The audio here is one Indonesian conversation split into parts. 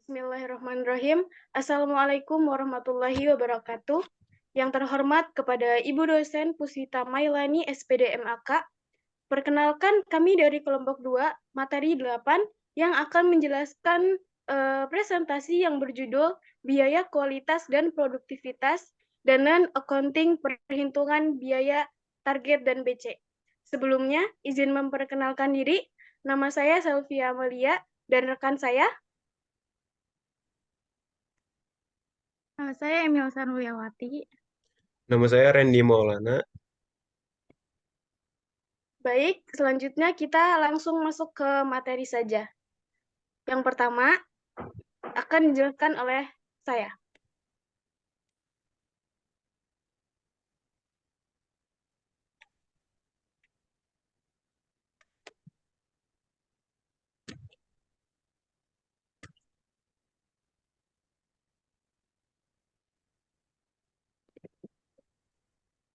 Bismillahirrahmanirrahim. Assalamualaikum warahmatullahi wabarakatuh. Yang terhormat kepada Ibu dosen Pusita Mailani SPD MAK. Perkenalkan kami dari kelompok 2, materi 8, yang akan menjelaskan presentasi yang berjudul Biaya Kualitas dan Produktivitas dengan Accounting Perhitungan Biaya Target dan BC. Sebelumnya, izin memperkenalkan diri. Nama saya Selvia Amelia dan rekan saya. Nama saya Emil Sanuliawati. Nama saya Randy Maulana. Baik, selanjutnya kita langsung masuk ke materi saja. Yang pertama akan dijelaskan oleh saya.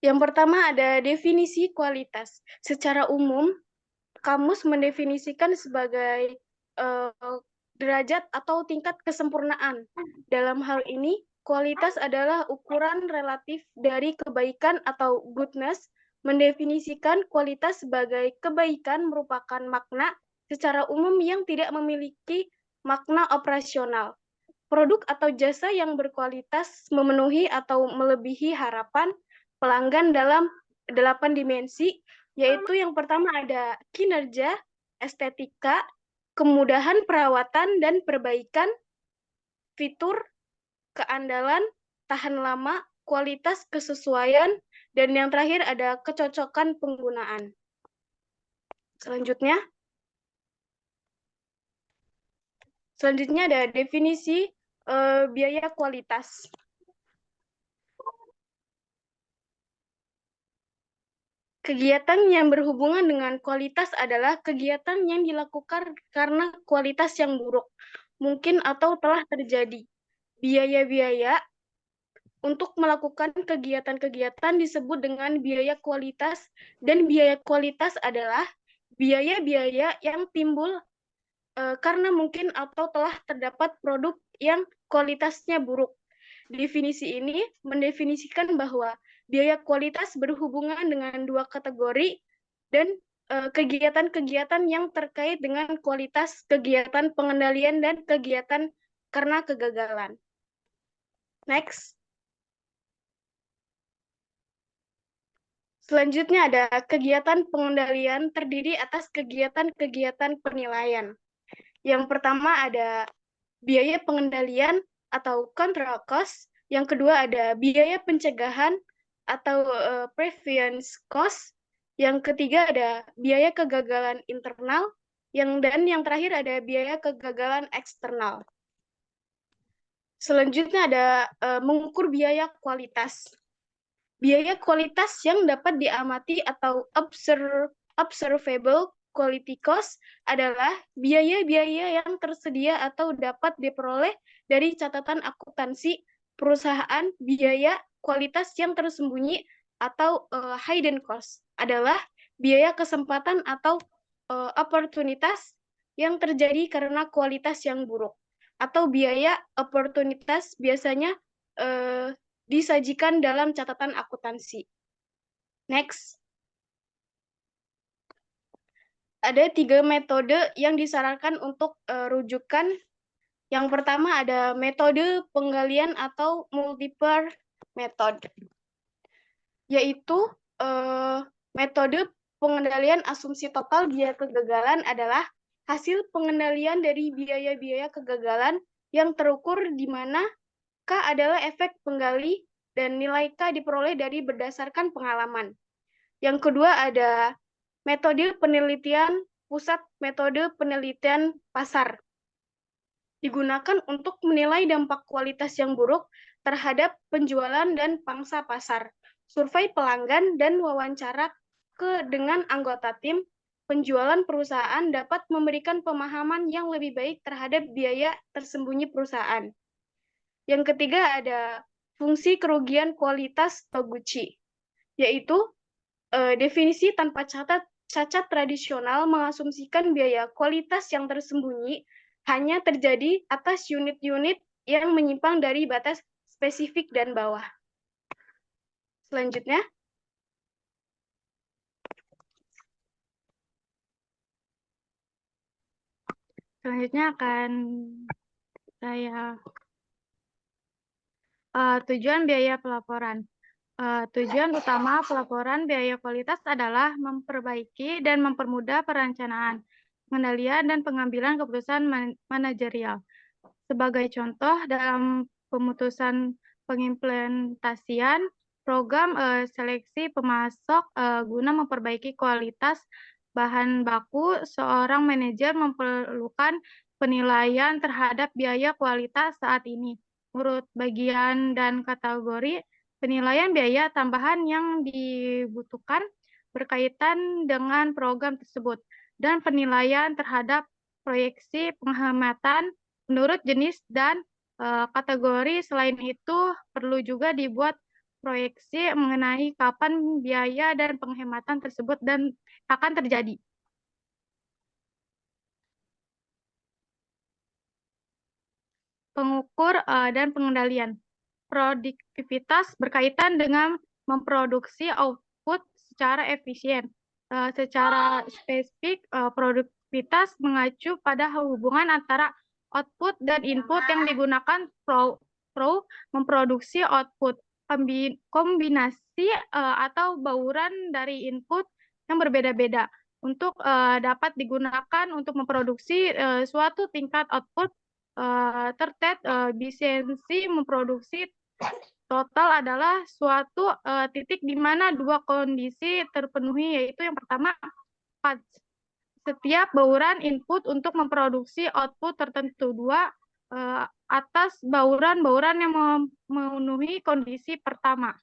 Yang pertama ada definisi kualitas. Secara umum, kamus mendefinisikan sebagai derajat atau tingkat kesempurnaan. Dalam hal ini, kualitas adalah ukuran relatif dari kebaikan atau goodness. Mendefinisikan kualitas sebagai kebaikan merupakan makna secara umum yang tidak memiliki makna operasional. Produk atau jasa yang berkualitas memenuhi atau melebihi harapan pelanggan dalam 8 dimensi, yaitu yang pertama ada kinerja, estetika, kemudahan perawatan dan perbaikan, fitur, keandalan, tahan lama, kualitas kesesuaian, dan yang terakhir ada kecocokan penggunaan. Selanjutnya ada definisi biaya kualitas. Kegiatan yang berhubungan dengan kualitas adalah kegiatan yang dilakukan karena kualitas yang buruk, mungkin atau telah terjadi. Biaya-biaya untuk melakukan kegiatan-kegiatan disebut dengan biaya kualitas, dan biaya kualitas adalah biaya-biaya yang timbul karena mungkin atau telah terdapat produk yang kualitasnya buruk. Definisi ini mendefinisikan bahwa biaya kualitas berhubungan dengan dua kategori dan kegiatan-kegiatan yang terkait dengan kualitas, kegiatan pengendalian, dan kegiatan karena kegagalan. Next. Selanjutnya ada kegiatan pengendalian terdiri atas kegiatan-kegiatan penilaian. Yang pertama ada biaya pengendalian atau control cost. Yang kedua ada biaya pencegahan atau prevention cost. Yang ketiga ada biaya kegagalan internal. Dan yang terakhir ada biaya kegagalan eksternal. Selanjutnya ada mengukur biaya kualitas. Biaya kualitas yang dapat diamati atau observable quality cost adalah biaya-biaya yang tersedia atau dapat diperoleh dari catatan akuntansi perusahaan. Biaya kualitas yang tersembunyi atau hidden cost adalah biaya kesempatan atau oportunitas yang terjadi karena kualitas yang buruk. Atau biaya oportunitas biasanya disajikan dalam catatan akuntansi. Next. Ada 3 metode yang disarankan untuk rujukan. Yang pertama ada metode penggalian atau multiple method, yaitu metode pengendalian asumsi total biaya kegagalan adalah hasil pengendalian dari biaya-biaya kegagalan yang terukur di mana K adalah efek penggali dan nilai K diperoleh dari berdasarkan pengalaman. Yang kedua ada metode penelitian pusat, metode penelitian pasar. Digunakan untuk menilai dampak kualitas yang buruk terhadap penjualan dan pangsa pasar. Survei pelanggan dan wawancara dengan anggota tim penjualan perusahaan dapat memberikan pemahaman yang lebih baik terhadap biaya tersembunyi perusahaan. Yang ketiga ada fungsi kerugian kualitas Toguchi, yaitu definisi tanpa cacat tradisional mengasumsikan biaya kualitas yang tersembunyi hanya terjadi atas unit-unit yang menyimpang dari batas spesifik dan bawah. Selanjutnya, akan saya tujuan biaya pelaporan. Tujuan utama pelaporan biaya kualitas adalah memperbaiki dan mempermudah perencanaan, pengendalian, dan pengambilan keputusan manajerial. Sebagai contoh, dalam pemutusan pengimplementasian program seleksi pemasok guna memperbaiki kualitas bahan baku, seorang manajer memerlukan penilaian terhadap biaya kualitas saat ini. Menurut bagian dan kategori, penilaian biaya tambahan yang dibutuhkan berkaitan dengan program tersebut, dan penilaian terhadap proyeksi penghematan menurut jenis dan kategori. Selain itu, perlu juga dibuat proyeksi mengenai kapan biaya dan penghematan tersebut dan akan terjadi. Pengukur dan pengendalian. Produktivitas berkaitan dengan memproduksi output secara efisien. Secara spesifik, produktivitas mengacu pada hubungan antara output dan input yang digunakan pro memproduksi output. Kombinasi atau bauran dari input yang berbeda-beda untuk dapat digunakan untuk memproduksi suatu tingkat output efisiensi memproduksi total adalah suatu titik di mana dua kondisi terpenuhi, yaitu yang pertama, setiap bauran input untuk memproduksi output tertentu. Dua, atas bauran-bauran yang memenuhi kondisi pertama.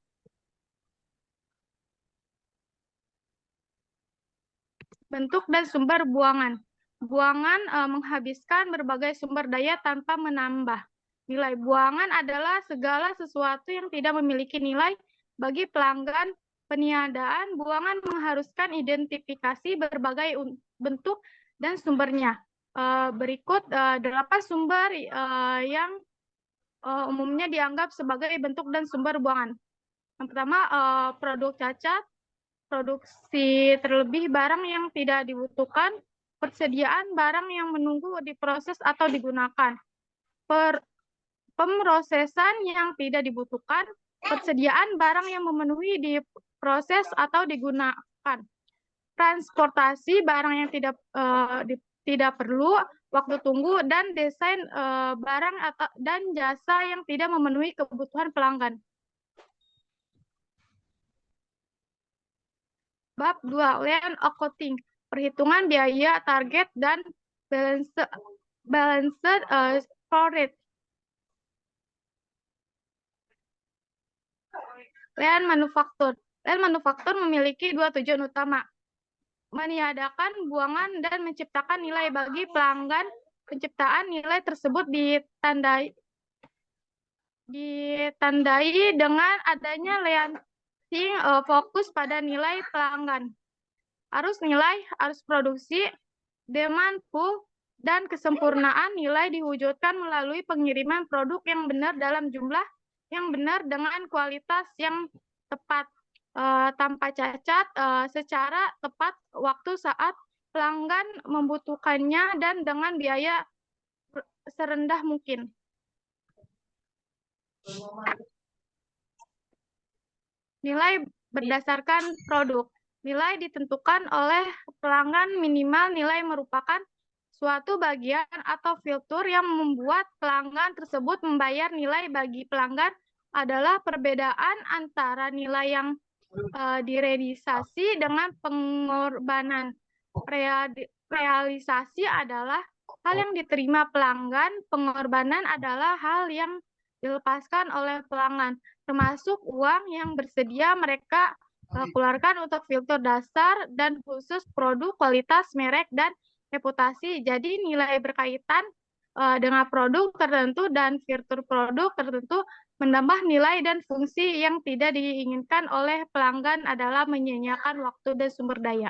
Bentuk dan sumber buangan. Buangan menghabiskan berbagai sumber daya tanpa menambah nilai. Buangan adalah segala sesuatu yang tidak memiliki nilai bagi pelanggan. Peniadaan buangan mengharuskan identifikasi berbagai bentuk dan sumbernya. Berikut 8 sumber yang umumnya dianggap sebagai bentuk dan sumber buangan. Yang pertama, produk cacat, produksi terlebih barang yang tidak dibutuhkan, persediaan barang yang menunggu diproses atau digunakan, pemrosesan yang tidak dibutuhkan, persediaan barang yang memenuhi diproses atau digunakan, transportasi barang yang tidak perlu, waktu tunggu, dan desain barang dan jasa yang tidak memenuhi kebutuhan pelanggan. Bab 2, Land Accounting, perhitungan biaya target dan balanced storage. Land Manufacture. Land Manufacture memiliki dua tujuan utama: meniadakan buangan dan menciptakan nilai bagi pelanggan. Penciptaan nilai tersebut ditandai dengan adanya lansing fokus pada nilai pelanggan, arus nilai, arus produksi, demand pool, dan kesempurnaan nilai diwujudkan melalui pengiriman produk yang benar dalam jumlah yang benar dengan kualitas yang tepat, tanpa cacat, secara tepat waktu saat pelanggan membutuhkannya, dan dengan biaya serendah mungkin. Nilai berdasarkan produk. Nilai ditentukan oleh pelanggan. Minimal nilai merupakan suatu bagian atau fitur yang membuat pelanggan tersebut membayar nilai. Bagi pelanggan adalah perbedaan antara nilai yang direalisasi dengan pengorbanan. Realisasi adalah hal yang diterima pelanggan, pengorbanan adalah hal yang dilepaskan oleh pelanggan, termasuk uang yang bersedia mereka keluarkan untuk filter dasar dan khusus produk, kualitas, merek, dan reputasi. Jadi nilai berkaitan dengan produk tertentu dan fitur produk tertentu menambah nilai dan fungsi yang tidak diinginkan oleh pelanggan adalah menyia-nyiakan waktu dan sumber daya.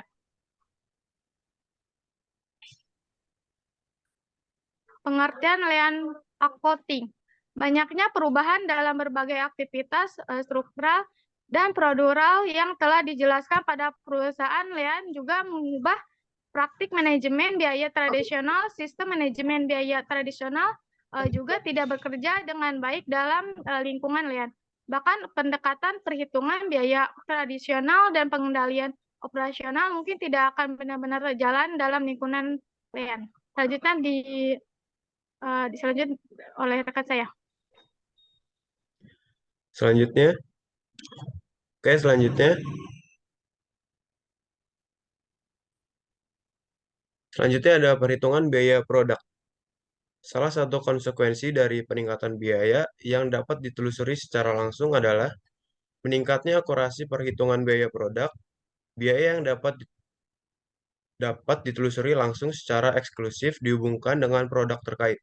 Pengertian land accounting. Banyaknya perubahan dalam berbagai aktivitas struktural dan prosedural yang telah dijelaskan pada perusahaan land juga mengubah praktik manajemen biaya tradisional. Sistem manajemen biaya tradisional juga tidak bekerja dengan baik dalam lingkungan land. Bahkan pendekatan perhitungan biaya tradisional dan pengendalian operasional mungkin tidak akan benar-benar jalan dalam lingkungan land. Selanjutnya diselanjutkan oleh rekan saya. Selanjutnya, selanjutnya ada perhitungan biaya produk. Salah satu konsekuensi dari peningkatan biaya yang dapat ditelusuri secara langsung adalah meningkatnya akurasi perhitungan biaya produk. Biaya yang dapat ditelusuri langsung secara eksklusif dihubungkan dengan produk terkait.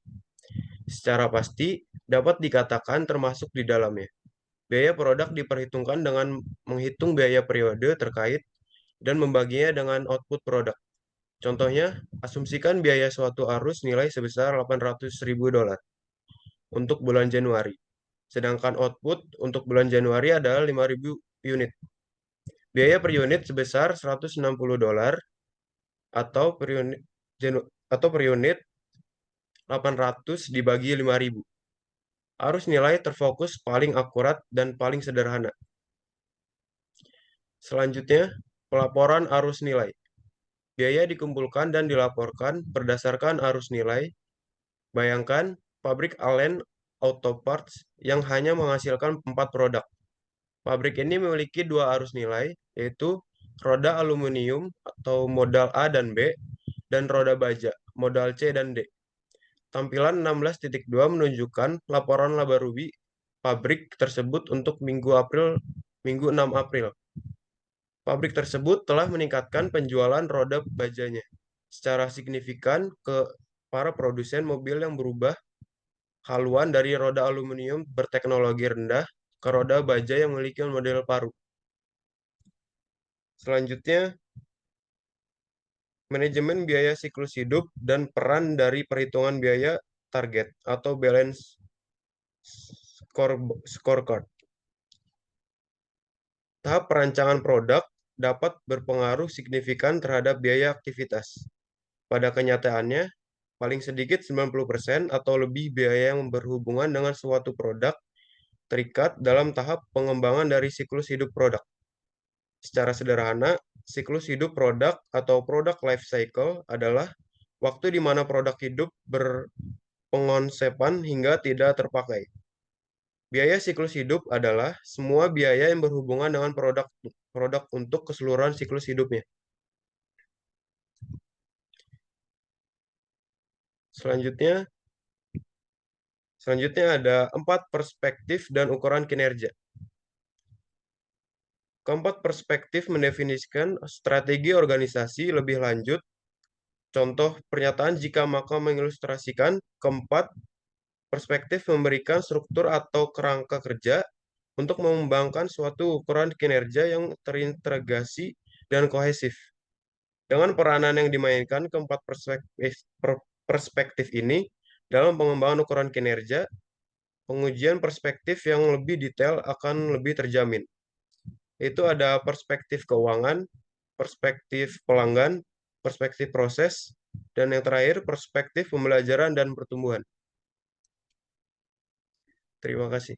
Secara pasti dapat dikatakan termasuk di dalamnya. Biaya produk diperhitungkan dengan menghitung biaya periode terkait dan membaginya dengan output produk. Contohnya, asumsikan biaya suatu arus nilai sebesar $800.000 untuk bulan Januari. Sedangkan output untuk bulan Januari adalah 5.000 unit. Biaya per unit sebesar $160 atau per unit 800 dibagi 5.000. Arus nilai terfokus paling akurat dan paling sederhana. Selanjutnya, pelaporan arus nilai. Biaya dikumpulkan dan dilaporkan berdasarkan arus nilai. Bayangkan pabrik Allen Auto Parts yang hanya menghasilkan 4 produk. Pabrik ini memiliki 2 arus nilai, yaitu roda aluminium atau modal A dan B, dan roda baja, modal C dan D. Tampilan 16.2 menunjukkan laporan laba rugi pabrik tersebut untuk minggu 6 April. Pabrik tersebut telah meningkatkan penjualan roda bajanya secara signifikan ke para produsen mobil yang berubah haluan dari roda aluminium berteknologi rendah ke roda baja yang memiliki model paru. Selanjutnya, manajemen biaya siklus hidup dan peran dari perhitungan biaya target atau balance scorecard. Tahap perancangan produk dapat berpengaruh signifikan terhadap biaya aktivitas. Pada kenyataannya, paling sedikit 90% atau lebih biaya yang berhubungan dengan suatu produk terikat dalam tahap pengembangan dari siklus hidup produk. Secara sederhana, siklus hidup produk atau product life cycle adalah waktu di mana produk hidup berpengonsepan hingga tidak terpakai. Biaya siklus hidup adalah semua biaya yang berhubungan dengan produk untuk keseluruhan siklus hidupnya. Selanjutnya ada 4 perspektif dan ukuran kinerja. Keempat perspektif mendefinisikan strategi organisasi lebih lanjut. Contoh pernyataan jika maka mengilustrasikan. Keempat perspektif memberikan struktur atau kerangka kerja untuk mengembangkan suatu ukuran kinerja yang terintegrasi dan kohesif. Dengan peranan yang dimainkan keempat perspektif ini dalam pengembangan ukuran kinerja, pengujian perspektif yang lebih detail akan lebih terjamin. Itu ada perspektif keuangan, perspektif pelanggan, perspektif proses, dan yang terakhir perspektif pembelajaran dan pertumbuhan. Terima kasih.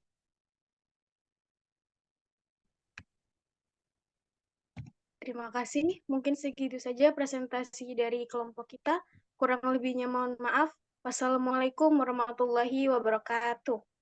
Terima kasih. Mungkin segitu saja presentasi dari kelompok kita. Kurang lebihnya mohon maaf. Wassalamualaikum warahmatullahi wabarakatuh.